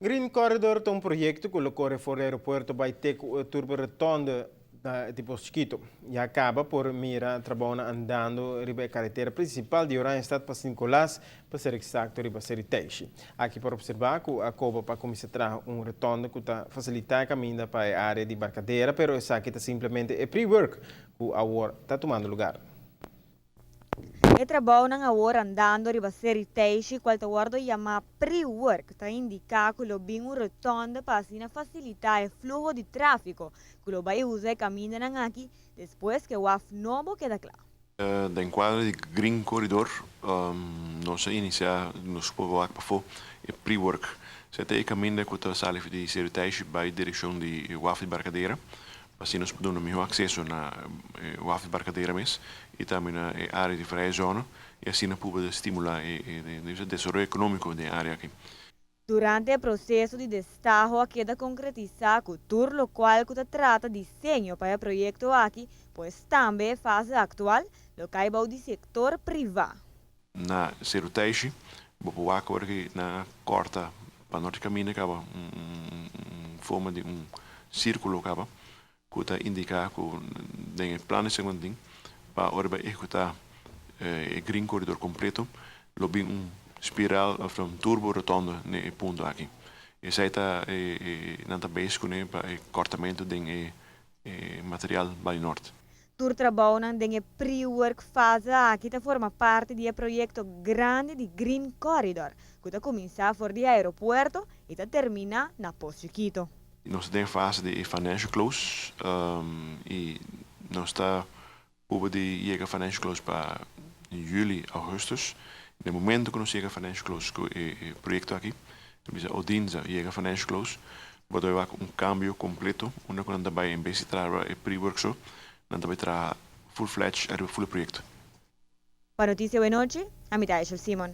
Green Corridor é um projeto que ocorre fora do aeroporto vai ter turbo retorno de Mosquito e acaba por mira trabalhando andando riba a carretera principal de Orange Estado para Nicolás para ser exato riba Seriteixe. Aqui para observar que a Coba para começar a trazer retorno que está facilitar a caminho para a área de barcadeira, pero essa aqui está simplesmente é pre-work que a hora está tomando lugar. E trabalho ng award andando riba Seriteixe, qual taward chama pre-work, ta indica que lo bingo rotonda para assim facilitar o fluxo de tráfego, que lo vai usar e caminho ng aqui, depois que o af novo queda claro. De enquadro de Green Corridor, nós inicia nos povo para fo e pre-work. Se tem caminho que está salindo de Seriteixe para a direção de Waf de Barcadeira, assim nós podemos melhor acesso na Waf de Barcadeira mesmo e também na área de freie zona e assim nós podemos estimular o desenvolvimento econômico da área aqui. Durante o processo de destajo, queda concretizar que o tour local que trata desenho para o projeto aqui, pois também fase atual, lo que do setor privado. Na Seriteixe, vou agora que na corta para norte caminho acaba forma de círculo acaba que está indicar que tem plano segundo para orba executar o Green Corridor completo, lo bem spiral of turbo rotonda ne ponto aqui. E sai tá nanta base com para cortamento de material para o norte. Tour trabalho em pre-work fase aqui que forma parte do projeto grande de Green Corridor, que começa fora do aeroporto e termina na Mosquito. Nós temos fase de financial close e nós está over de financial close para juli, augustus. No momento que nós chega financial close com o projeto aqui, o Odinza chega financial close, pode haver cambio completo, onde nós também em vez de trabalhar o pre-workshop, nós também trabalhar full-fledged o full projeto. Para notícia boa noite, a mitad é o Simon.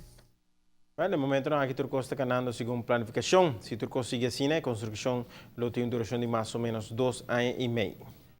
No momento não aqui Turco está canando segundo planificação. Se Turco sigue assim, a construção tem uma duração de mais ou menos 2 anos e meio.